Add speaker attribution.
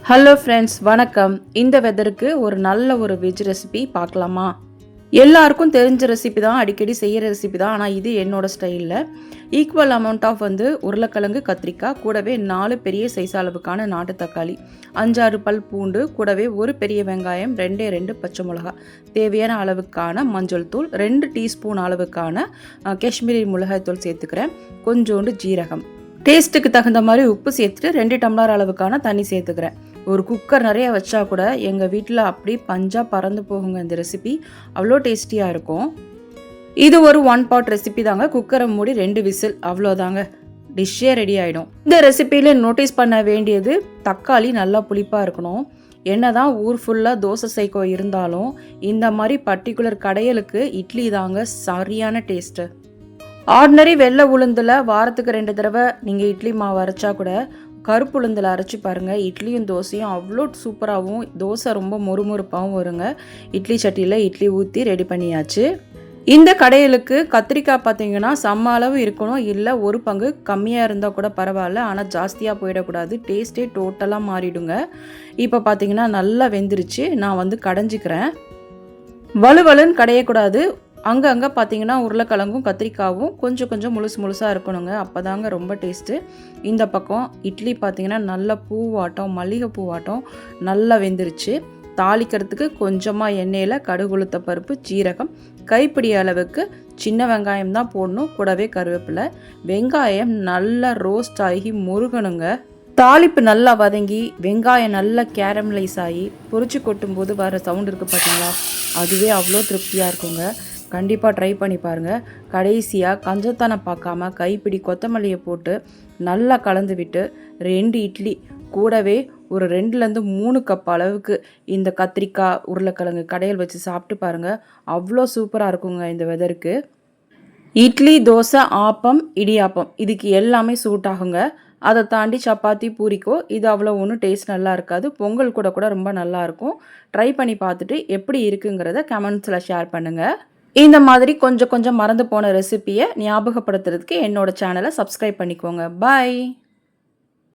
Speaker 1: Hello friends, வணக்கம். இந்த வெதருக்கு ஒரு நல்ல வெஜ் ரெசிபி பார்க்கலாமா? எல்லாருக்கும் தெரிஞ்ச ரெசிபி தான், அடிக்கடி செய்கிற ரெசிபி தான். ஆனால் இது என்னோட ஸ்டைலில் ஈக்குவல் அமௌண்ட் ஆஃப் உருளைக்கிழங்கு, கத்திரிக்காய், கூடவே 4 பெரிய சைஸ் அளவுக்கான நாட்டு தக்காளி, 5-6 பல் பூண்டு, கூடவே ஒரு பெரிய வெங்காயம், 2 பச்சை மிளகா, தேவையான அளவுக்கான மஞ்சள் தூள், 2 டீஸ்பூன் அளவுக்கான காஷ்மீரி மிளகாய் தூள் சேர்த்துக்கிறேன், கொஞ்சோண்டு ஜீரகம், டேஸ்ட்டுக்கு தகுந்த மாதிரி உப்பு சேர்த்துட்டு 2 டம்ளர் அளவுக்கான தண்ணி சேர்த்துக்கிறேன். ஒரு குக்கர் நிறைய வச்சா கூட எங்கள் வீட்டில் அப்படி பஞ்சாக பறந்து போகுங்க. இந்த ரெசிபி அவ்வளோ டேஸ்டியாக இருக்கும். இது ஒரு 1 பாட் ரெசிபி தாங்க. குக்கரை மூடி 2 விசில், அவ்வளோதாங்க, டிஷ்ஷே ரெடி ஆகிடும். இந்த ரெசிபியில் நோட்டீஸ் பண்ண வேண்டியது, தக்காளி நல்லா புளிப்பாக இருக்கணும். என்னதான் ஊர் ஃபுல்லாக தோசை சைக்கோ இருந்தாலும் இந்த மாதிரி பர்டிகுலர் கடையலுக்கு இட்லி தாங்க சரியான டேஸ்ட்டு. ஆர்டினரி வெள்ளை உளுந்தில் வாரத்துக்கு 2 தடவை நீங்கள் இட்லி மாவு அரைச்சா கூட கருப்பு உளுந்தில் அரைச்சி பாருங்கள். இட்லியும் தோசையும் அவ்வளோ சூப்பராகவும், தோசை ரொம்ப மொறுமொறுப்பாகவும் வருங்க. இட்லி சட்டியில் இட்லி ஊற்றி ரெடி பண்ணியாச்சு. இந்த கடையலுக்கு கத்திரிக்காய் பார்த்தீங்கன்னா செம்ம அளவு இருக்கணும், இல்லை ஒரு பங்கு கம்மியாக இருந்தால் கூட பரவாயில்ல, ஆனால் ஜாஸ்தியாக போயிடக்கூடாது. டேஸ்ட்டே டோட்டலாக மாறிடுங்க. இப்போ பார்த்தீங்கன்னா நல்லா வெந்துருச்சு. நான் கடைஞ்சிக்கிறேன். வலுவலுன்னு கடையக்கூடாது. அங்கங்கே பார்த்தீங்கன்னா உருளைக்கிழங்கும் கத்திரிக்காவும் கொஞ்சம் முழுசாக இருக்கணுங்க. அப்போ தாங்க ரொம்ப டேஸ்ட்டு. இந்த பக்கம் இட்லி பார்த்தீங்கன்னா நல்ல பூவாட்டம், மல்லிகை பூவாட்டம் நல்லா வெந்துருச்சு. தாளிக்கிறதுக்கு கொஞ்சமாக எண்ணெயில் கடுகு, உளுத்த பருப்பு, ஜீரகம், கைப்பிடி அளவுக்கு சின்ன வெங்காயம் தான் போடணும், கூடவே கருவேப்பிலை. வெங்காயம் நல்லா ரோஸ்ட் ஆகி முருகணுங்க. தாளிப்பு நல்லா வதங்கி வெங்காயம் நல்லா கேரமலைஸ் ஆகி பொரிச்சு கொட்டும்போது வர சவுண்ட் இருக்குது பார்த்தீங்களா, அதுவே அவ்வளோ திருப்தியாக இருக்குங்க. கண்டிப்பாக ட்ரை பண்ணி பாருங்கள். கடைசியாக கஞ்சத்தனை பார்க்காம கைப்பிடி கொத்தமல்லியை போட்டு நல்லா கலந்து விட்டு 2 இட்லி, கூடவே ஒரு 2-3 கப் அளவுக்கு இந்த கத்திரிக்காய் உருளைக்கிழங்கு கடையில் வச்சு சாப்பிட்டு பாருங்கள். அவ்வளோ சூப்பராக இருக்குங்க இந்த வெதருக்கு. இட்லி, தோசை, ஆப்பம், இடியாப்பம் இதுக்கு எல்லாமே சூட் ஆகுங்க. அதை தாண்டி சப்பாத்தி, பூரிக்கோ இது அவ்வளோ ஒன்றும் டேஸ்ட் நல்லா இருக்காது. பொங்கல் கூட ரொம்ப நல்லாயிருக்கும். ட்ரை பண்ணி பார்த்துட்டு எப்படி இருக்குங்கிறத கமெண்ட்ஸில் ஷேர் பண்ணுங்கள். இந்த மாதிரி கொஞ்சம் மறந்து போன ரெசிபியை ஞாபகப்படுத்துறதுக்கு என்னோட சேனலை சப்ஸ்கிரைப் பண்ணிக்கோங்க. பாய்.